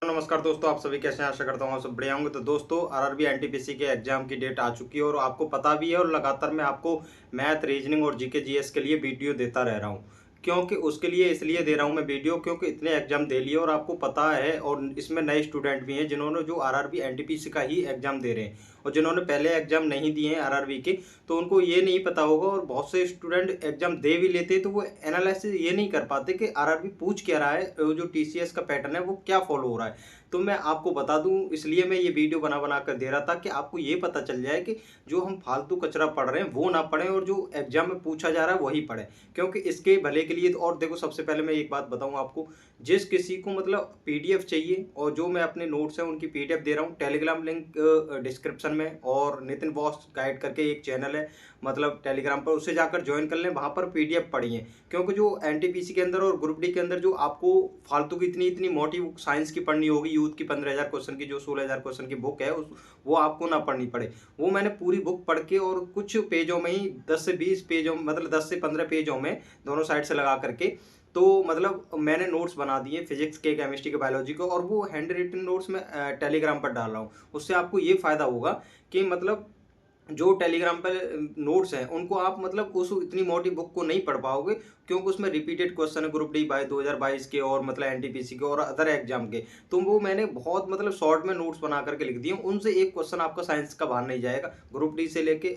नमस्कार दोस्तों, आप सभी कैसे हैं? आशा करता हूँ आप सब बढ़िया होंगे। तो दोस्तों, आरआरबी एनटीपीसी के एग्जाम की डेट आ चुकी है और आपको पता भी है, और लगातार मैं आपको मैथ, रीजनिंग और जीके जीएस के लिए वीडियो देता रह रहा हूँ। क्योंकि उसके लिए इसलिए दे रहा हूँ मैं वीडियो, क्योंकि इतने एग्जाम दे लिए और आपको पता है, और इसमें नए स्टूडेंट भी हैं जिन्होंने जो आरआरबी एनटीपीसी का ही एग्जाम दे रहे हैं, और जिन्होंने पहले एग्जाम नहीं दिए हैं आरआरबी के, तो उनको ये नहीं पता होगा। और बहुत से स्टूडेंट एग्जाम दे भी लेते हैं तो वो एनालिसिस ये नहीं कर पाते कि आरआरबी पूछ क्या रहा है, जो टीसीएस का पैटर्न है वो क्या फॉलो हो रहा है। तो मैं आपको बता दूं, इसलिए मैं ये वीडियो बना कर दे रहा था कि आपको ये पता चल जाए कि जो हम फालतू कचरा पढ़ रहे हैं वो ना पढ़ें, और जो एग्जाम में पूछा जा रहा है वही पढ़ें, क्योंकि इसके भले के लिए। और देखो, सबसे पहले मैं एक बात बताऊं आपको, जिस किसी को मतलब पीडीएफ चाहिए, और जो मैं अपने नोट्स हैं उनकी पीडीएफ दे रहा हूँ, टेलीग्राम लिंक डिस्क्रिप्शन में, और नितिन बॉस गाइड करके एक चैनल है मतलब टेलीग्राम पर, उससे जाकर ज्वाइन कर लें, वहाँ पर पीडीएफ पढ़िए। क्योंकि जो एनटीपीसी के अंदर और ग्रुप डी के अंदर जो आपको फालतू की इतनी इतनी मोटी साइंस की पढ़नी होगी, यूथ की 15,000 क्वेश्चन की, जो 16,000 क्वेश्चन की बुक है वो आपको ना पढ़नी पड़े। वो मैंने पूरी बुक पढ़ के और कुछ पेजों में ही 10 से 20 पेजों, मतलब 10 से 15 पेजों में दोनों साइड से लगा करके, तो मतलब मैंने नोट्स बना दिए फिजिक्स के, केमिस्ट्री के, बायोलॉजी को, और वो हैंड रिटन नोट्स में टेलीग्राम पर डाल रहा हूँ। उससे आपको ये फायदा होगा कि मतलब जो टेलीग्राम पर नोट्स हैं उनको आप मतलब उस इतनी मोटी बुक को नहीं पढ़ पाओगे, क्योंकि उसमें रिपीटेड क्वेश्चन है ग्रुप डी बाय 2022 के, और मतलब एनटीपीसी के और अदर एग्जाम के। तो वो मैंने बहुत मतलब शॉर्ट में नोट्स बना करके लिख दिए, उनसे एक क्वेश्चन आपका साइंस का बाहर नहीं जाएगा। ग्रुप डी से लेके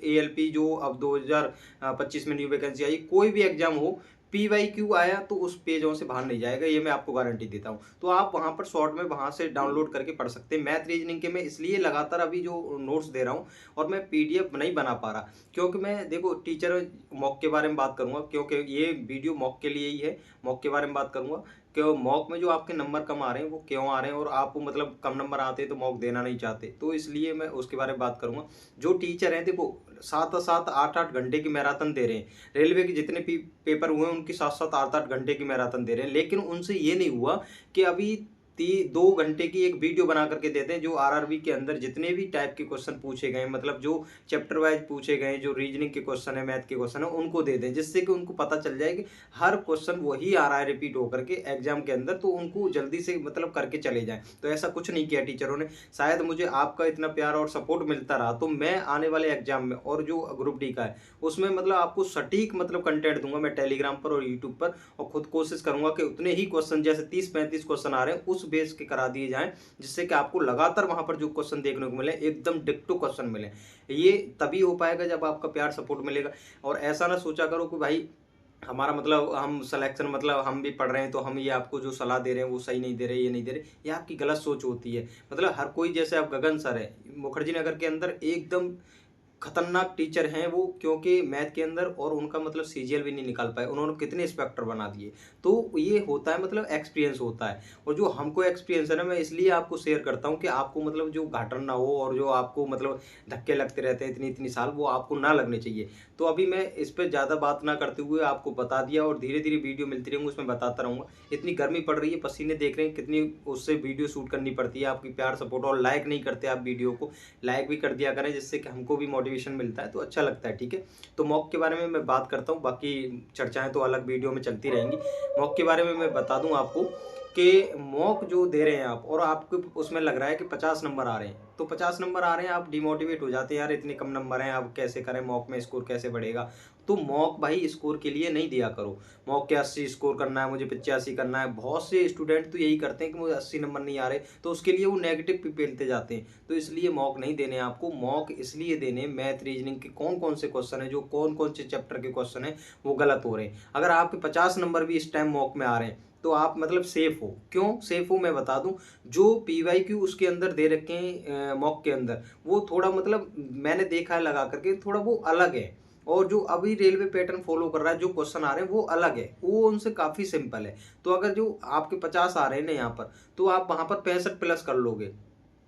एएलपी जो अब 2025 में न्यू वैकेंसी आई, कोई भी एग्जाम हो, PYQ आया तो उस पेजों से बाहर नहीं जाएगा, ये मैं आपको गारंटी देता हूँ। तो आप वहाँ पर शॉर्ट में वहाँ से डाउनलोड करके पढ़ सकते हैं। मैथ रीजनिंग के मैं इसलिए लगातार अभी जो नोट्स दे रहा हूँ, और मैं पीडीएफ नहीं बना पा रहा, क्योंकि मैं देखो टीचर मॉक के बारे में बात करूंगा, क्योंकि ये वीडियो मॉक के लिए ही है। मॉक के बारे में बात करूंगा कि मॉक में जो आपके नंबर कम आ रहे हैं वो क्यों आ रहे हैं, और आप मतलब कम नंबर आते हैं तो मॉक देना नहीं चाहते, तो इसलिए मैं उसके बारे में बात करूंगा। जो टीचर हैं, देखो 7-7 8-8 घंटे की मैराथन दे रहे हैं, रेलवे के जितने पेपर हुए हैं उनकी 7-7 8-8 घंटे की मैराथन दे रहे हैं, लेकिन उनसे ये नहीं हुआ कि अभी 2 घंटे की एक वीडियो बना करके देते हैं, जो आरआरबी के अंदर जितने भी टाइप के क्वेश्चन पूछे गए, मतलब जो चैप्टर वाइज पूछे गए, जो रीजनिंग के क्वेश्चन है, मैथ के क्वेश्चन है, उनको दे दें, जिससे कि उनको पता चल जाए कि हर क्वेश्चन वही आ रहा है रिपीट होकर के एग्जाम के अंदर, तो उनको जल्दी से मतलब करके चले जाएं। तो ऐसा कुछ नहीं किया टीचरों ने। शायद मुझे आपका इतना प्यार और सपोर्ट मिलता रहा तो मैं आने वाले एग्जाम में, और जो ग्रुप डी का है उसमें मतलब आपको सटीक मतलब कंटेंट दूंगा मैं टेलीग्राम पर और यूट्यूब पर, और खुद कोशिश करूंगा कि उतने ही क्वेश्चन, जैसे 30-35 क्वेश्चन आ रहे हैं, उस बेस के करा दिए जाएं, जिससे कि आपको लगातार वहां पर जो क्वेश्चन देखने को मिले एकदम डिक्टो क्वेश्चन मिले। ये तभी हो पाएगा जब आपका प्यार सपोर्ट मिलेगा। और ऐसा ना सोचा करो कि भाई हमारा मतलब हम सिलेक्शन, मतलब हम भी पढ़ रहे हैं तो हम ये आपको जो सलाह दे रहे हैं वो सही नहीं दे रहे, ये नहीं दे रहे, ये आपकी गलत सोच होती है। मतलब हर कोई, जैसे आप गगन सर है मुखर्जी नगर के अंदर, एकदम खतरनाक टीचर हैं वो, क्योंकि मैथ के अंदर, और उनका मतलब सीजीएल भी नहीं निकाल पाए, उन्होंने कितने इंस्पेक्टर बना दिए। तो ये होता है, मतलब एक्सपीरियंस होता है। और जो हमको एक्सपीरियंस है ना, मैं इसलिए आपको शेयर करता हूँ कि आपको मतलब जो घाटा ना हो, और जो आपको मतलब धक्के लगते रहते हैं इतनी इतनी साल, वो आपको ना लगने चाहिए। तो अभी मैं इस पर ज़्यादा बात ना करते हुए आपको बता दिया, और धीरे धीरे वीडियो मिलती रहेंगी उसमें बताता रहूँगा। इतनी गर्मी पड़ रही है, पसीने देख रहे हैं कितनी, उससे वीडियो शूट करनी पड़ती है। आपकी प्यार सपोर्ट, और लाइक नहीं करते आप वीडियो को, लाइक भी कर दिया करें, जिससे कि हमको भी मोटिवेशन मिलता है, तो अच्छा लगता है। ठीक है, तो मॉक के बारे में मैं बात करता हूँ, बाकी चर्चाएं तो अलग वीडियो में चलती रहेंगी। मॉक के बारे में मैं बता दूं आपको कि मॉक जो दे रहे हैं आप, और आपको उसमें लग रहा है कि 50 नंबर आ रहे हैं, तो 50 नंबर आ रहे हैं, आप डिमोटिवेट हो जाते हैं, यार इतने कम नंबर हैं, अब कैसे करें, मॉक में स्कोर कैसे बढ़ेगा। तो मॉक भाई स्कोर के लिए नहीं दिया करो। मॉक के 80 स्कोर करना है, मुझे 85 करना है। बहुत से स्टूडेंट तो यही करते हैं कि मुझे 80 नंबर नहीं आ रहे, तो उसके लिए वो नेगेटिव पे पेलते जाते हैं। तो इसलिए मॉक नहीं देने आपको। मॉक इसलिए देने, मैथ रीजनिंग के कौन कौन से क्वेश्चन है, जो कौन कौन से चैप्टर के क्वेश्चन है वो गलत हो रहे हैं। अगर आपके 50 नंबर भी इस टाइम मॉक में आ रहे हैं तो आप मतलब सेफ हो। क्यों सेफ हो मैं बता दूं, जो पीवाईक्यू उसके अंदर दे रखे हैं मॉक के अंदर, वो थोड़ा मतलब मैंने देखा है लगा करके, थोड़ा वो अलग है। और जो अभी रेलवे पैटर्न फॉलो कर रहा है, जो क्वेश्चन आ रहे हैं वो अलग है, वो उनसे काफ़ी सिंपल है। तो अगर जो आपके 50 आ रहे हैं ना यहाँ पर, तो आप वहाँ पर 65 प्लस कर लोगे,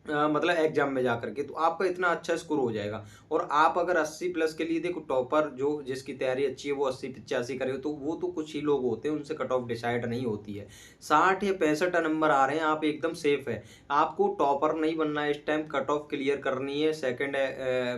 मतलब एग्जाम में जाकर के, तो आपका इतना अच्छा स्कोर हो जाएगा। और आप अगर 80 प्लस के लिए, देखो टॉपर जो जिसकी तैयारी अच्छी है वो 80-85 करे, तो वो तो कुछ ही लोग होते हैं, उनसे कट ऑफ डिसाइड नहीं होती है। 60 या 65 नंबर आ रहे हैं, आप एकदम सेफ है। आपको टॉपर नहीं बनना है इस टाइम, कट ऑफ क्लियर करनी है, सेकेंड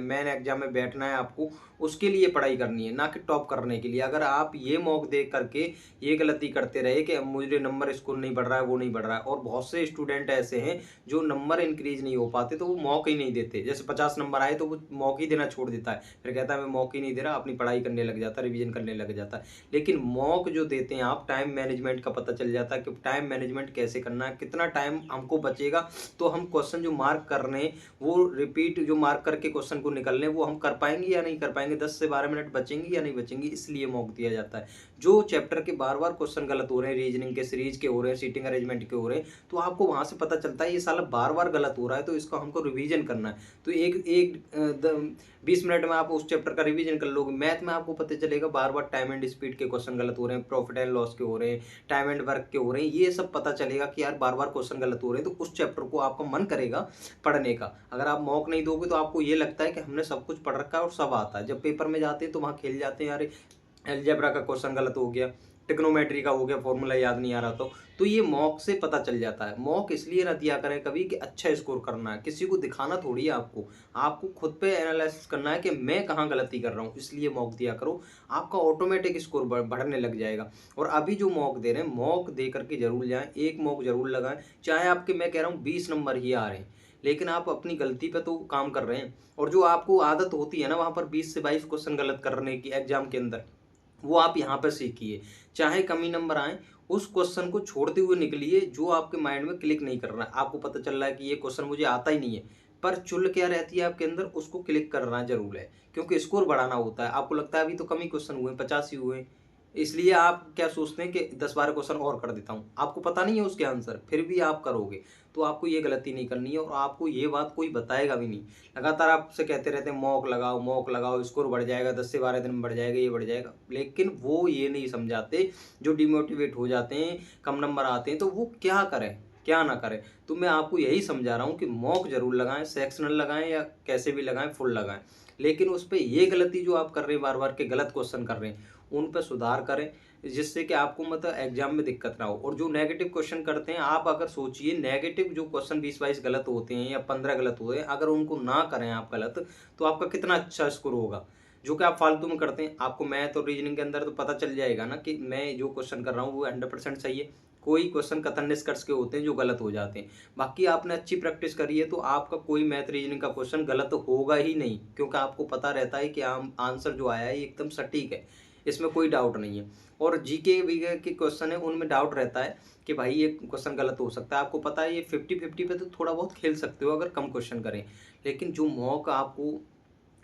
मेन एग्जाम में बैठना है आपको, उसके लिए पढ़ाई करनी है, ना कि टॉप करने के लिए। अगर आप ये मॉक देख करके ये गलती करते रहे कि मुझे नंबर स्कोर नहीं बढ़ रहा है, वो नहीं बढ़ रहा है, और बहुत से स्टूडेंट ऐसे हैं जो नंबर इंक्रीज नहीं हो पाते तो वो मॉक ही नहीं देते। जैसे 50 नंबर आए तो वो मॉक ही देना छोड़ देता है, फिर कहता है मैं मॉक ही नहीं दे रहा, अपनी पढ़ाई करने लग जाता है, रिवीजन करने लग जाता है। लेकिन मॉक जो देते हैं आप, टाइम मैनेजमेंट का पता चल जाता है कि टाइम मैनेजमेंट कैसे करना है, कितना टाइम हमको बचेगा, तो हम क्वेश्चन जो मार्क कर रहे हैं वो रिपीट जो मार्क करके क्वेश्चन को निकलने वो हम कर पाएंगे या नहीं कर पाएंगे, 10 से 12 मिनट बचेंगे या नहीं बचेंगे, इसलिए मॉक दिया जाता है। जो चैप्टर के बार बार क्वेश्चन गलत हो रहे हैं, रीजनिंग के सीरीज के हो रहे हैं, सीटिंग अरेंजमेंट के हो रहे हैं, तो आपको वहां से पता चलता है ये साला बार बार गलत हो रहा है, तो इसको हमको रिवीजन करना है। तो एक एक 20 मिनट में आप उस चैप्टर का रिवीजन कर लोगे। मैथ में आपको पता चलेगा बार बार टाइम एंड स्पीड के क्वेश्चन गलत हो रहे हैं, प्रॉफिट एंड लॉस के हो रहे हैं, टाइम एंड वर्क के हो रहे हैं, ये सब पता चलेगा कि यार बार बार क्वेश्चन गलत हो रहे हैं, तो उस चैप्टर को आपका मन करेगा पढ़ने का। अगर आप मॉक नहीं दोगे तो आपको ये लगता है कि हमने सब कुछ पढ़ रखा है और सब आता है। जब पेपर में जाते हैं तो वहाँ खेल जाते हैं, यार अलजेब्रा का क्वेश्चन गलत हो गया, ट्रिग्नोमेट्री का हो गया, फॉर्मूला याद नहीं आ रहा तो ये मॉक से पता चल जाता है। मॉक इसलिए ना दिया करें कभी कि अच्छा स्कोर करना है, किसी को दिखाना थोड़ी है आपको, आपको खुद पे एनालिसिस करना है कि मैं कहाँ गलती कर रहा हूँ, इसलिए मॉक दिया करो, आपका ऑटोमेटिक स्कोर बढ़ने लग जाएगा। और अभी जो मॉक दे रहे हैं, मॉक दे करके जरूर जाएं, एक मॉक जरूर लगाएं, चाहे आपके मैं कह रहा हूँ 20 नंबर ही आ रहे हैं, लेकिन आप अपनी गलती पे तो काम कर रहे हैं। और जो आपको आदत होती है ना वहाँ पर 20 से 22 क्वेश्चन गलत करने की एग्जाम के अंदर, वो आप यहाँ पर सीखिए। चाहे कमी नंबर आए, उस क्वेश्चन को छोड़ते हुए निकलिए जो आपके माइंड में क्लिक नहीं कर रहा है। आपको पता चल रहा है कि ये क्वेश्चन मुझे आता ही नहीं है, पर चुल क्या रहती है आपके अंदर, उसको क्लिक करना जरूर है, क्योंकि स्कोर बढ़ाना होता है। आपको लगता है अभी तो कम ही क्वेश्चन हुए, 50 ही हुए, इसलिए आप क्या सोचते हैं कि 10-12 क्वेश्चन और कर देता हूँ। आपको पता नहीं है उसके आंसर, फिर भी आप करोगे, तो आपको ये गलती नहीं करनी है, और आपको ये बात कोई बताएगा भी नहीं। लगातार आपसे कहते रहते हैं मॉक लगाओ, स्कोर बढ़ जाएगा, 10 से 12 दिन में बढ़ जाएगा, ये बढ़ जाएगा, लेकिन वो ये नहीं समझाते। जो डिमोटिवेट हो जाते हैं, कम नंबर आते हैं, तो वो क्या करें क्या ना करें। तो मैं आपको यही समझा रहा हूँ कि मॉक जरूर लगाएं, सेक्शनल लगाएं या कैसे भी लगाएं, फुल लगाएं, लेकिन उस पर ये गलती जो आप कर रहे हैं, बार बार के गलत क्वेश्चन कर रहे हैं, उन पर सुधार करें, जिससे कि आपको मतलब एग्जाम में दिक्कत ना हो। और जो नेगेटिव क्वेश्चन करते हैं, आप अगर सोचिए नेगेटिव जो क्वेश्चन 20-22 गलत होते हैं या 15 गलत हुए, अगर उनको ना करें आप गलत, तो आपका कितना अच्छा स्कोर होगा। जो कि आप फालतू में करते हैं, आपको मैथ और रीजनिंग के अंदर तो पता चल जाएगा ना कि मैं जो क्वेश्चन कर रहा हूँ वो 100% सही है। कोई क्वेश्चन कथन निष्कर्ष के होते हैं जो गलत हो जाते हैं, बाकी आपने अच्छी प्रैक्टिस करी है तो आपका कोई मैथ रीजनिंग का क्वेश्चन गलत होगा ही नहीं, क्योंकि आपको पता रहता है कि आंसर जो आया है ये एकदम सटीक है, इसमें कोई डाउट नहीं है। और जीके वीके के क्वेश्चन है उनमें डाउट रहता है कि भाई ये क्वेश्चन गलत हो सकता है, आपको पता है ये 50-50 पे तो थोड़ा बहुत खेल सकते हो अगर कम क्वेश्चन करें। लेकिन जो मौका आपको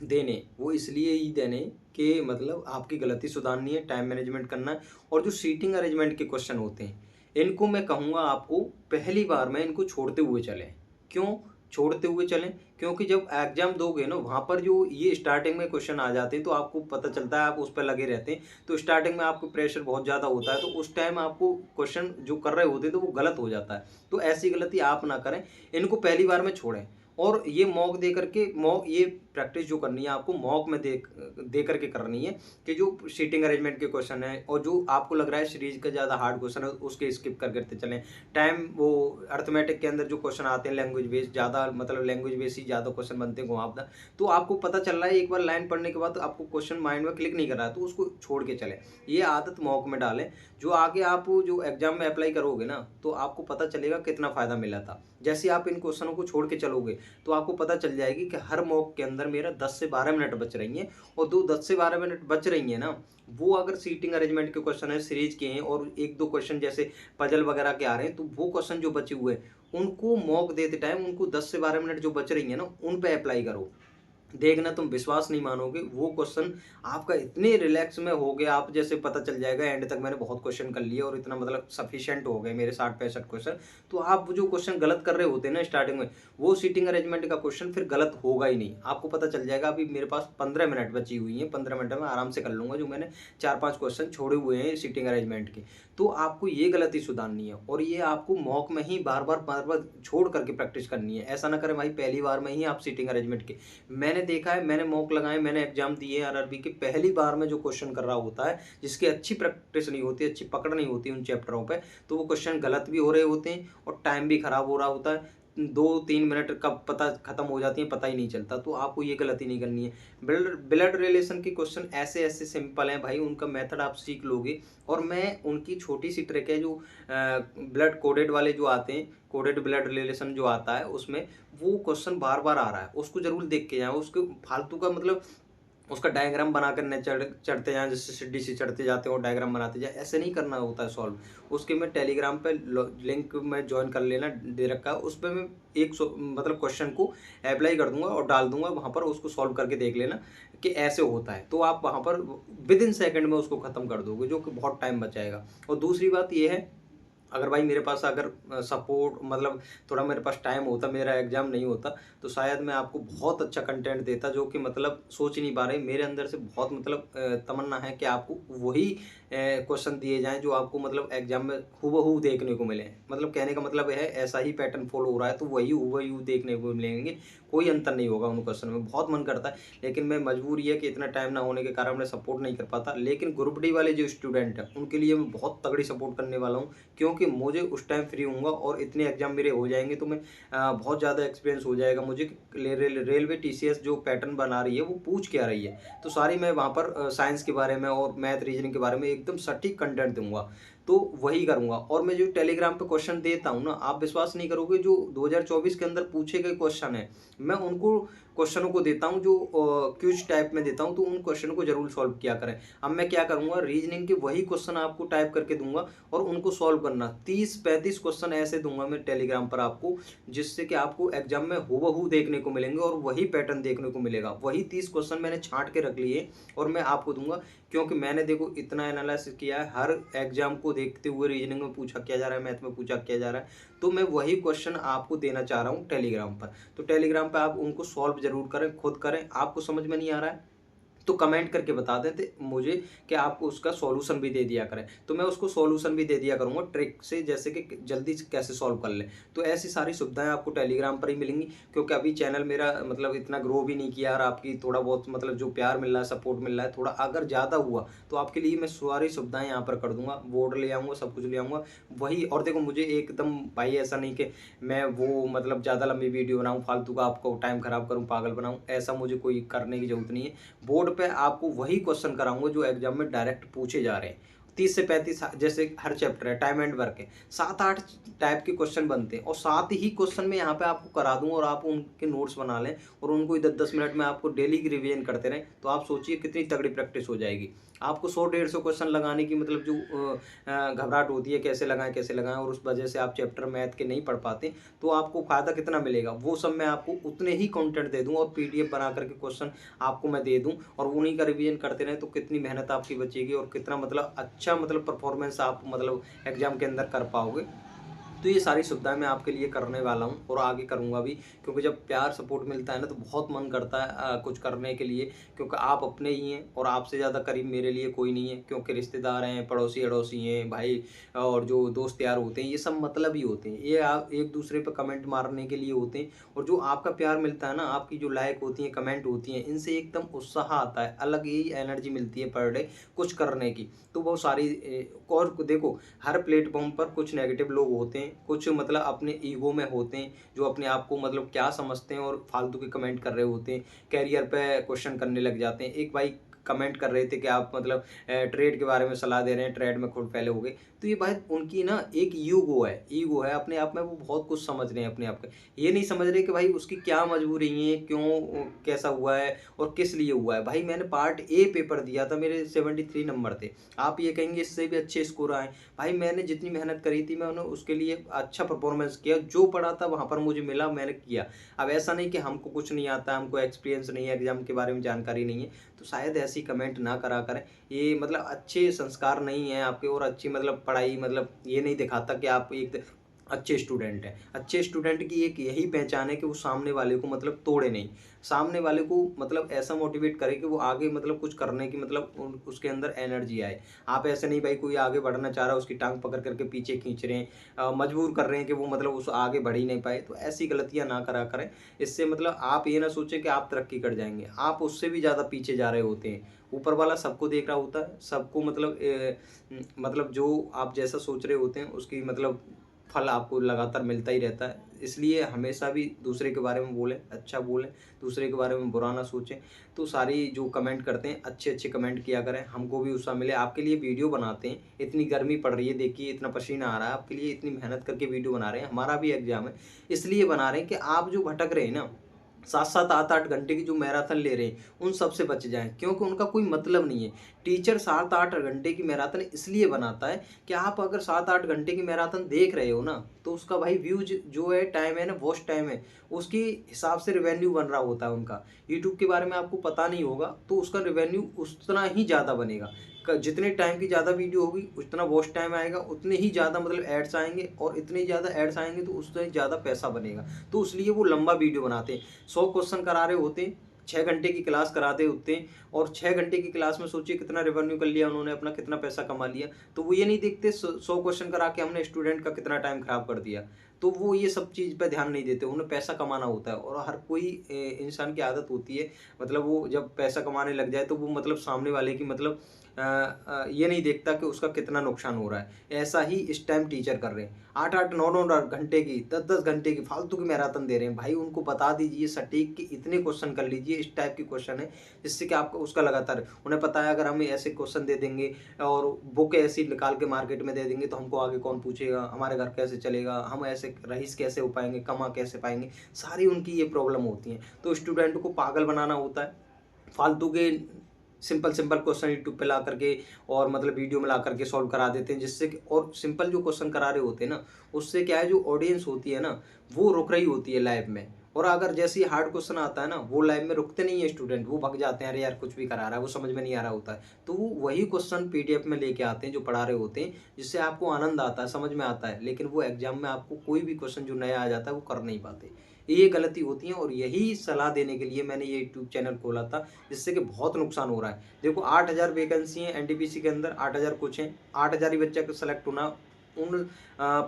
देने वो इसलिए ही देने कि मतलब आपकी गलती सुधारनी है, टाइम मैनेजमेंट करना है। और जो सीटिंग अरेंजमेंट के क्वेश्चन होते हैं, इनको मैं कहूँगा आपको पहली बार में इनको छोड़ते हुए चलें। क्यों छोड़ते हुए चलें? क्योंकि जब एग्जाम दोगे ना वहाँ पर जो ये स्टार्टिंग में क्वेश्चन आ जाते हैं तो आपको पता चलता है, आप उस पर लगे रहते हैं, तो स्टार्टिंग में आपको प्रेशर बहुत ज़्यादा होता है, तो उस टाइम आपको क्वेश्चन जो कर रहे होते हैं तो वो गलत हो जाता है। तो ऐसी गलती आप ना करें, इनको पहली बार में छोड़ें। और ये मॉक दे करके मॉक ये प्रैक्टिस जो करनी है आपको मॉक में दे करके करनी है कि जो सीटिंग अरेंजमेंट के क्वेश्चन है और जो आपको लग रहा है सीरीज का ज़्यादा हार्ड क्वेश्चन है उसके स्किप कर करते चलें। टाइम वो अर्थमेटिक के अंदर जो क्वेश्चन आते हैं लैंग्वेज बेस्ड ज़्यादा, मतलब लैंग्वेज बेस्ड ही ज़्यादा क्वेश्चन बनते हैं घुमावदार, तो आपको पता चल रहा है एक बार लाइन पढ़ने के बाद आपको क्वेश्चन माइंड में क्लिक नहीं कर रहा है तो उसको छोड़ के चले। ये आदत मॉक में डालें, जो आगे आप जो एग्जाम में अप्लाई करोगे ना तो आपको पता चलेगा कितना फ़ायदा मिला था। जैसे आप इन क्वेश्चनों को छोड़ के चलोगे तो आपको पता चल जाएगी कि हर मॉक के अंदर मेरा 10 से 12 मिनट बच रही हैं, और 10 से 12 मिनट बच रही हैं ना, वो अगर सीटिंग अरेंजमेंट के क्वेश्चन है, सीरीज के हैं और एक दो क्वेश्चन जैसे पजल वगैरह के आ रहे हैं, तो वो क्वेश्चन जो बचे हुए हैं उनको मॉक देते टाइम उनको 10 से 12 मिनट जो बच रही है ना उन पे अप्लाई करो। देखना तुम विश्वास नहीं मानोगे, वो क्वेश्चन आपका इतने रिलैक्स में हो गया, आप जैसे पता चल जाएगा एंड तक मैंने बहुत क्वेश्चन कर लिए और इतना मतलब सफिशिएंट हो गए मेरे 60-65 क्वेश्चन। तो आप जो क्वेश्चन गलत कर रहे होते हैं ना स्टार्टिंग में, वो सीटिंग अरेंजमेंट का क्वेश्चन फिर गलत होगा ही नहीं। आपको पता चल जाएगा अभी मेरे पास 15 मिनट बची हुई है, 15 मिनट में आराम से कर लूंगा जो मैंने 4-5 क्वेश्चन छोड़े हुए हैं सीटिंग अरेंजमेंट के। तो आपको ये गलती सुधारनी है और ये आपको मॉक में ही बार बार छोड़ करके प्रैक्टिस करनी है। ऐसा ना करें भाई पहली बार में ही आप सीटिंग अरेंजमेंट के, मैंने देखा है, मैंने मॉक लगाए, मैंने एग्जाम दिए आरआरबी के, पहली बार में जो क्वेश्चन कर रहा होता है जिसकी अच्छी प्रैक्टिस नहीं होती, अच्छी पकड़ नहीं होती उन चैप्टरों पे, तो वो क्वेश्चन गलत भी हो रहे होते हैं और टाइम भी खराब हो रहा होता है। 2-3 मिनट कब पता खत्म हो जाती है पता ही नहीं चलता। तो आपको ये गलती नहीं करनी है। ब्लड ब्लड रिलेशन के क्वेश्चन ऐसे-ऐसे सिंपल हैं भाई, उनका मेथड आप सीख लोगे। और मैं उनकी छोटी-सी ट्रिक है जो ब्लड कोडेड वाले जो आते हैं, कोडेड ब्लड रिलेशन जो आता है उसमें वो क्वेश्चन बार-बार आ रहा है, उसको ज़रूर देख के जाएँ। उसको फालतू का मतलब उसका डायग्राम बनाकर न चढ़ते जाएँ, जैसे सीढ़ी से चढ़ते जाते हो डायग्राम बनाते जाएँ, ऐसे नहीं करना होता है सॉल्व। उसके मैं टेलीग्राम पे लिंक में ज्वाइन कर लेना दे रखा है, उस पे मैं मतलब क्वेश्चन को अप्लाई कर दूंगा और डाल दूंगा वहाँ पर, उसको सॉल्व करके देख लेना कि ऐसे होता है। तो आप वहाँ पर विद इन सेकंड में उसको ख़त्म कर दोगे, जो कि बहुत टाइम बचाएगा। और दूसरी बात ये है, अगर भाई मेरे पास अगर सपोर्ट मतलब थोड़ा मेरे पास टाइम होता, मेरा एग्ज़ाम नहीं होता, तो शायद मैं आपको बहुत अच्छा कंटेंट देता, जो कि मतलब सोच ही नहीं पा रहे। मेरे अंदर से बहुत मतलब तमन्ना है कि आपको वही क्वेश्चन दिए जाएँ जो आपको मतलब एग्ज़ाम में हूबहू देखने को मिले। मतलब कहने का मतलब है ऐसा ही पैटर्न फ़ॉलो हो रहा है तो वही हूबहू देखने को मिलेंगे, कोई अंतर नहीं होगा उन क्वेश्चन में। बहुत मन करता है, लेकिन मैं मजबूरी है कि इतना टाइम ना होने के कारण मैं सपोर्ट नहीं कर पाता। लेकिन ग्रुप डी वाले जो स्टूडेंट हैं, उनके लिए मैं बहुत तगड़ी सपोर्ट करने वाला हूँ, क्योंकि मुझे उस टाइम फ्री होऊँगा और इतने एग्ज़ाम मेरे हो जाएँगे तो मैं बहुत ज़्यादा एक्सपीरियंस हो जाएगा मुझे कि रेलवे टीसीएस जो पैटर्न बना रही है वो पूछ क्या रही है। तो सारी मैं वहाँ पर साइंस के बारे में और मैथ रीजनिंग के बारे में एकदम सटीक कंटेंट दूँगा। तो वही करूँगा। और मैं जो टेलीग्राम पे क्वेश्चन देता हूँ ना, आप विश्वास नहीं करोगे, जो 2024 के अंदर पूछे गए क्वेश्चन हैं, मैं उनको क्वेश्चनों को देता हूँ जो क्विज़ टाइप में देता हूँ, तो उन क्वेश्चनों को ज़रूर सॉल्व किया करें। अब मैं क्या करूँगा, रीजनिंग के वही क्वेश्चन आपको टाइप करके दूँगा और उनको सॉल्व करना। 30-35 क्वेश्चन ऐसे दूँगा मैं टेलीग्राम पर आपको, जिससे कि आपको एग्ज़ाम में हूबहू देखने को मिलेंगे और वही पैटर्न देखने को मिलेगा। वही 30 क्वेश्चन मैंने छाँट के रख लिए और मैं आपको दूँगा, क्योंकि मैंने देखो इतना एनालिसिस किया है, हर एग्ज़ाम को देखते हुए रीजनिंग में पूछा क्या जा रहा है, मैथ में पूछा क्या जा रहा है, तो मैं वही क्वेश्चन आपको देना चाह रहा हूँ टेलीग्राम पर। तो टेलीग्राम पे आप उनको सॉल्व ज़रूर करें, खुद करें। आपको समझ में नहीं आ रहा है तो कमेंट करके बता देते मुझे कि आप उसका सॉल्यूशन भी दे दिया करें, तो मैं उसको सॉल्यूशन भी दे दिया करूँगा ट्रिक से, जैसे कि जल्दी से कैसे सॉल्व कर लें। तो ऐसी सारी सुविधाएँ आपको टेलीग्राम पर ही मिलेंगी, क्योंकि अभी चैनल मेरा मतलब इतना ग्रो भी नहीं किया, और आपकी थोड़ा बहुत मतलब जो प्यार मिल रहा है, सपोर्ट मिल रहा है, थोड़ा अगर ज़्यादा हुआ तो आपके लिए मैं सारी सुविधाएँ यहाँ पर कर दूँगा। बोर्ड ले आऊँगा, सब कुछ ले आऊँगा वही। और देखो मुझे एकदम भाई ऐसा नहीं कि मैं वो मतलब ज़्यादा लंबी वीडियो बनाऊँ, फालतू का आपको टाइम खराब करूँ, पागल बनाऊँ, ऐसा मुझे कोई करने की ज़रूरत नहीं है। बोर्ड पे आपको वही क्वेश्चन कराऊँगा जो एग्ज़ाम में डायरेक्ट पूछे जा रहे हैं। 30 से 35 जैसे हर चैप्टर है, टाइम एंड वर्क है, 7-8 टाइप के क्वेश्चन बनते हैं और 7 ही क्वेश्चन मैं यहाँ पे आपको करा दूँगा और आप उनके नोट्स बना लें और उनको 10-10 मिनट में आपको डेली की रिवीजन करते रहें, तो आप सोचिए कितनी तगड़ी प्रैक्टिस हो जाएगी। आपको 100-150 क्वेश्चन लगाने की मतलब जो घबराहट होती है, कैसे लगाएँ और उस वजह से आप चैप्टर मैथ के नहीं पढ़ पाते, तो आपको फ़ायदा कितना मिलेगा? वो सब मैं आपको उतने ही कंटेंट दे दूँगा और पीडीएफ बना कर के क्वेश्चन आपको मैं दे दूँ और उन्हीं का रिवीजन करते रहें, तो कितनी मेहनत आपकी बचेगी और कितना मतलब अच्छा मतलब परफॉर्मेंस आप मतलब एग्ज़ाम के अंदर कर पाओगे। तो ये सारी सुविधाएँ मैं आपके लिए करने वाला हूँ और आगे करूँगा भी, क्योंकि जब प्यार सपोर्ट मिलता है ना तो बहुत मन करता है कुछ करने के लिए, क्योंकि आप अपने ही हैं और आपसे ज़्यादा करीब मेरे लिए कोई नहीं है, क्योंकि रिश्तेदार हैं, पड़ोसी-अड़ोसी हैं, भाई और जो दोस्त यार होते हैं, ये सब मतलबी होते हैं। ये आप एक दूसरे पे कमेंट मारने के लिए होते हैं, और जो आपका प्यार मिलता है ना, आपकी जो लाइक होती है, कमेंट होती हैं, इनसे एकदम उत्साह आता है, अलग ही एनर्जी मिलती है पर डे कुछ करने की। तो वो सारी और देखो, हर प्लेटफ़ॉर्म पर कुछ नेगेटिव लोग होते हैं, कुछ मतलब अपने ईगो में होते हैं, जो अपने आप को मतलब क्या समझते हैं और फालतू के कमेंट कर रहे होते हैं, करियर पे क्वेश्चन करने लग जाते हैं। एक भाई कमेंट कर रहे थे कि आप मतलब ट्रेड के बारे में सलाह दे रहे हैं, ट्रेड में खुद पहले हो गए। तो ये भाई उनकी ना एक ईगो है अपने आप में, वो बहुत कुछ समझ रहे हैं अपने आप का। ये नहीं समझ रहे कि भाई उसकी क्या मजबूरी है, क्यों कैसा हुआ है और किस लिए हुआ है। भाई मैंने पार्ट ए पेपर दिया था, मेरे 73 नंबर थे। आप ये कहेंगे इससे भी अच्छे स्कोर आए। भाई मैंने जितनी मेहनत करी थी मैंने उसके लिए अच्छा परफॉर्मेंस किया, जो पढ़ा था वहाँ पर मुझे मिला, मैंने किया। अब ऐसा नहीं कि हमको कुछ नहीं आता, हमको एक्सपीरियंस नहीं है, एग्ज़ाम के बारे में जानकारी नहीं है, तो शायद ऐसी कमेंट ना करा करें। ये मतलब अच्छे संस्कार नहीं है आपके, और अच्छी मतलब पढ़ाई मतलब ये नहीं दिखाता कि आप एक अच्छे स्टूडेंट हैं। अच्छे स्टूडेंट की एक यही पहचान है कि वो सामने वाले को मतलब तोड़े नहीं। सामने वाले को मतलब ऐसा मोटिवेट करे कि वो आगे मतलब कुछ करने की मतलब उसके अंदर एनर्जी आए। आप ऐसे नहीं भाई, कोई आगे बढ़ना चाह रहा है उसकी टाँग पकड़ कर के पीछे खींच रहे हैं, मजबूर कर रहे हैं कि वो मतलब उस आगे बढ़ ही नहीं पाए। तो ऐसी गलतियाँ ना करा करें। इससे मतलब आप ये ना सोचें कि आप तरक्की कर जाएँगे, आप उससे भी ज़्यादा पीछे जा रहे होते हैं। ऊपर वाला सबको देख रहा होता है, सबको मतलब मतलब जो आप जैसा सोच रहे होते हैं उसकी मतलब फल आपको लगातार मिलता ही रहता है। इसलिए हमेशा भी दूसरे के बारे में बोलें, अच्छा बोलें, दूसरे के बारे में बुरा ना सोचें। तो सारी जो कमेंट करते हैं, अच्छे-अच्छे कमेंट किया करें, हमको भी उत्साह मिले। आपके लिए वीडियो बनाते हैं, इतनी गर्मी पड़ रही है, देखिए इतना पसीना आ रहा है, आपके लिए इतनी मेहनत करके वीडियो बना रहे हैं, हमारा भी एग्ज़ाम है, इसलिए बना रहे हैं कि आप जो भटक रहे हैं ना 7-7, 8-8 घंटे की जो मैराथन ले रहे हैं, उन सब से बच जाएँ, क्योंकि उनका कोई मतलब नहीं है। टीचर 7-8 घंटे की मैराथन इसलिए बनाता है कि आप अगर 7-8 घंटे की मैराथन देख रहे हो ना, तो उसका भाई व्यूज़ जो है, टाइम है ना, वॉच टाइम है, उसके हिसाब से रेवेन्यू बन रहा होता है उनका। यूट्यूब के बारे में आपको पता नहीं होगा, तो उसका रेवेन्यू उतना ही ज़्यादा बनेगा। क जितने टाइम की ज़्यादा वीडियो होगी, उतना वॉच टाइम आएगा, उतने ही ज़्यादा मतलब एड्स आएँगे, और इतने ज़्यादा एड्स आएँगे तो उससे ज़्यादा पैसा बनेगा। तो इसलिए वो लंबा वीडियो बनाते हैं। 100 क्वेश्चन करा रहे होते हैं, 6 घंटे की क्लास कराते होते हैं, और 6 घंटे की क्लास में सोचिए कितना रेवेन्यू कर लिया उन्होंने, अपना कितना पैसा कमा लिया। तो वो ये नहीं देखते 100 क्वेश्चन करा के हमने स्टूडेंट का कितना टाइम खराब कर दिया। तो वो ये सब चीज़ पे ध्यान नहीं देते, उन्हें पैसा कमाना होता है, और हर कोई इंसान की आदत होती है, मतलब वो जब पैसा कमाने लग जाए तो वो मतलब सामने वाले की मतलब ये नहीं देखता कि उसका कितना नुकसान हो रहा है। ऐसा ही इस टाइम टीचर कर रहे हैं। 8-8, 9-9 घंटे की, 10-10 घंटे की फालतू की मैराथन दे रहे हैं। भाई उनको बता दीजिए सटीक कि इतने क्वेश्चन कर लीजिए, इस टाइप के क्वेश्चन है, जिससे कि आपको उसका लगातार उन्हें पता है, अगर हम ऐसे क्वेश्चन दे देंगे और बुक ऐसी निकाल के मार्केट में दे देंगे तो हमको आगे कौन पूछेगा, हमारे घर कैसे चलेगा, हम ऐसे रईस कैसे हो पाएँगे, कमा कैसे पाएँगे, सारी उनकी ये प्रॉब्लम होती हैं। तो स्टूडेंट को पागल बनाना होता है, फालतू के सिंपल-सिंपल क्वेश्चन यूट्यूब पे ला करके और मतलब वीडियो में ला करके सॉल्व करा देते हैं, जिससे कि और सिंपल जो क्वेश्चन करा रहे होते हैं ना, उससे क्या है, जो ऑडियंस होती है ना, वो रुक रही होती है लाइव में। और अगर जैसे ही हार्ड क्वेश्चन आता है ना, वो लाइव में रुकते नहीं है स्टूडेंट, वो भाग जाते हैं, अरे यार कुछ भी करा रहा है, वो समझ में नहीं आ रहा होता है। तो वो वही क्वेश्चन पीडीएफ में लेके आते हैं जो पढ़ा रहे होते हैं, जिससे आपको आनंद आता है, समझ में आता है, लेकिन वो एग्ज़ाम में आपको कोई भी क्वेश्चन जो नया आ जाता है, वो कर नहीं पाते। ये गलती होती है, और यही सलाह देने के लिए मैंने ये यूट्यूब चैनल खोला था, जिससे कि बहुत नुकसान हो रहा है। देखो 8000 वैकेंसी हैं एनटीपीसी के अंदर, 8000 कुछ हैं, 8000 ही बच्चा को सेलेक्ट होना, उन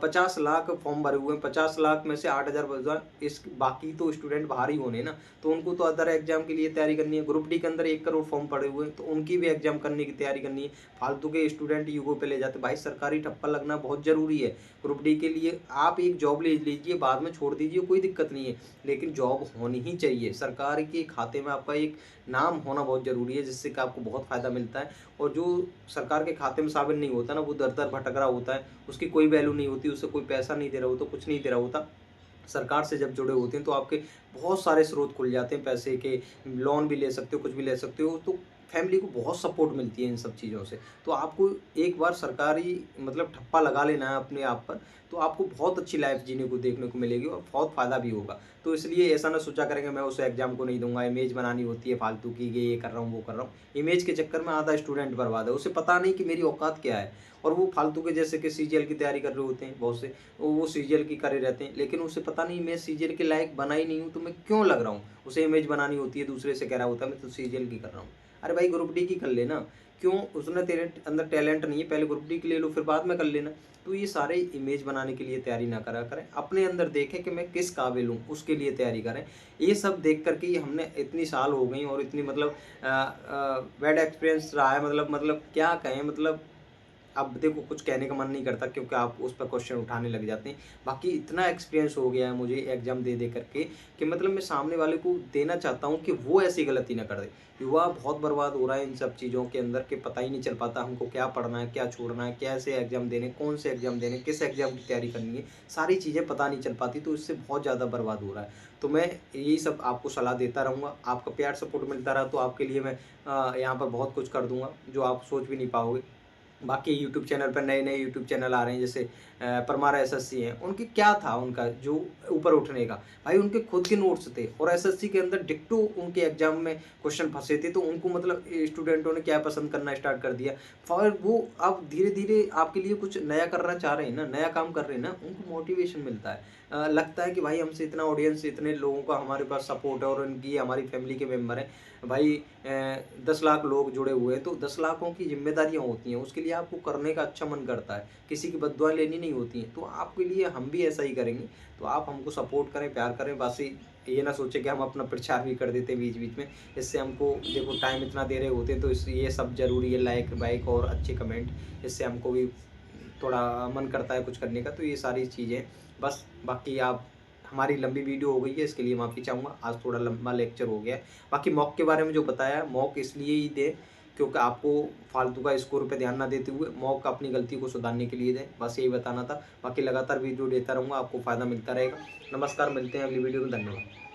50 लाख फॉर्म भरे हुए हैं, 50 लाख में से 8000 बचा, इस बाकी तो स्टूडेंट बाहर ही होने ना, तो उनको तो अदर एग्जाम के लिए तैयारी करनी है। ग्रुप डी के अंदर 1 करोड़ फॉर्म पड़े हुए हैं, तो उनकी भी एग्जाम करने की तैयारी करनी है। फालतू के स्टूडेंट यूगो पे ले जाते, भाई सरकारी ठप्पा लगना बहुत ज़रूरी है। ग्रुप डी के लिए आप एक जॉब ले लीजिए, बाद में छोड़ दीजिए, कोई दिक्कत नहीं है, लेकिन जॉब होनी ही चाहिए। सरकार के खाते में आपका एक नाम होना बहुत ज़रूरी है, जिससे कि आपको बहुत फ़ायदा मिलता है। और जो सरकार के खाते में शामिल नहीं होता ना, वो दर-दर भटक रहा होता है, उसकी कोई वैल्यू नहीं होती, उसे कोई पैसा नहीं दे रहा होता, कुछ नहीं दे रहा होता। सरकार से जब जुड़े होते हैं तो आपके बहुत सारे स्रोत खुल जाते हैं पैसे के, लोन भी ले सकते हो, कुछ भी ले सकते हो, तो फैमिली को बहुत सपोर्ट मिलती है इन सब चीज़ों से। तो आपको एक बार सरकारी मतलब ठप्पा लगा लेना है अपने आप पर, तो आपको बहुत अच्छी लाइफ जीने को देखने को मिलेगी, और बहुत फ़ायदा भी होगा। तो इसलिए ऐसा ना सोचा करें कि मैं उस एग्ज़ाम को नहीं दूँगा, इमेज बनानी होती है फालतू की, ये कर रहा हूँ, वो कर रहा हूँ। इमेज के चक्कर में आधा स्टूडेंट बर्बाद है, उसे पता नहीं कि मेरी औकात क्या है, और वो फालतू के जैसे कि सीजीएल की तैयारी कर रहे होते हैं बहुत से, वो सीजीएल की करे रहते हैं, लेकिन उसे पता नहीं मैं सीजीएल के लायक बना ही नहीं हूँ, तो मैं क्यों लग रहा हूँ। उसे इमेज बनानी होती है, दूसरे से कह रहा होता है मैं तो सीजीएल की कर रहा हूँ। अरे भाई ग्रुप डी की कर लेना, क्यों, उसने तेरे अंदर टैलेंट नहीं है, पहले ग्रुप डी की ले लो, फिर बाद में कर लेना। तो ये सारे इमेज बनाने के लिए तैयारी ना करा करें, अपने अंदर देखें कि मैं किस काबिल हूँ, उसके लिए तैयारी करें। ये सब देख कर के ही हमने इतनी साल हो गई, और इतनी मतलब बैड एक्सपीरियंस रहा है, मतलब क्या कहें, मतलब अब देखो कुछ कहने का मन नहीं करता, क्योंकि आप उस पर क्वेश्चन उठाने लग जाते हैं। बाकी इतना एक्सपीरियंस हो गया है मुझे एग्ज़ाम दे दे करके, कि मतलब मैं सामने वाले को देना चाहता हूँ कि वो ऐसी गलती ना कर दे। युवा बहुत बर्बाद हो रहा है इन सब चीज़ों के अंदर, कि पता ही नहीं चल पाता हमको क्या पढ़ना है, क्या छोड़ना है, कैसे एग्ज़ाम देने, कौन से एग्ज़ाम देने, किस एग्ज़ाम की तैयारी करनी है, सारी चीज़ें पता नहीं चल पाती, तो इससे बहुत ज़्यादा बर्बाद हो रहा है। तो मैं यही सब आपको सलाह देता रहूँगा, आपका प्यार सपोर्ट मिलता रहा तो आपके लिए मैं यहाँ पर बहुत कुछ कर दूँगा, जो आप सोच भी नहीं पाओगे। बाकी यूट्यूब चैनल पर नए-नए यूट्यूब चैनल आ रहे हैं, जैसे परमार एसएससी हैं, उनके क्या था उनका जो ऊपर उठने का? भाई उनके खुद के नोट्स थे, और एसएससी के अंदर डिट्टो उनके एग्ज़ाम में क्वेश्चन फँसे थे, तो उनको मतलब स्टूडेंटों ने क्या पसंद करना स्टार्ट कर दिया। और वो अब धीरे-धीरे आपके लिए कुछ नया करना चाह रहे हैं ना, नया काम कर रहे हैं ना, उनको मोटिवेशन मिलता है। लगता है कि भाई हमसे इतना ऑडियंस, इतने लोगों का हमारे पास सपोर्ट है, और उनकी हमारी फैमिली के मेंबर हैं। भाई 10 लाख लोग जुड़े हुए हैं, तो 10 लाखों की ज़िम्मेदारियाँ होती हैं, उसके लिए आपको करने का अच्छा मन करता है, किसी की बददुआ लेनी नहीं होती हैं। तो आपके लिए हम भी ऐसा ही करेंगे, तो आप हमको सपोर्ट करें, प्यार करें, बस ये ना सोचें कि हम अपना प्रचार भी कर देते हैं बीच-बीच में। इससे हमको देखो टाइम इतना दे रहे होते हैं, तो इस ये सब ज़रूरी है, लाइक, वाइक और अच्छे कमेंट, इससे हमको भी थोड़ा मन करता है कुछ करने का, तो ये सारी चीज़ें बस। बाकी आप, हमारी लंबी वीडियो हो गई है, इसके लिए माफ़ी चाहूँगा। आज थोड़ा लंबा लेक्चर हो गया है। बाकी मॉक के बारे में जो बताया, मॉक इसलिए ही दें क्योंकि आपको फालतू का स्कोर पे ध्यान ना देते हुए मॉक अपनी गलती को सुधारने के लिए दें। बस यही बताना था। बाकी लगातार वीडियो देता रहूँगा, आपको फ़ायदा मिलता रहेगा। नमस्कार, मिलते हैं अगली वीडियो में। धन्यवाद।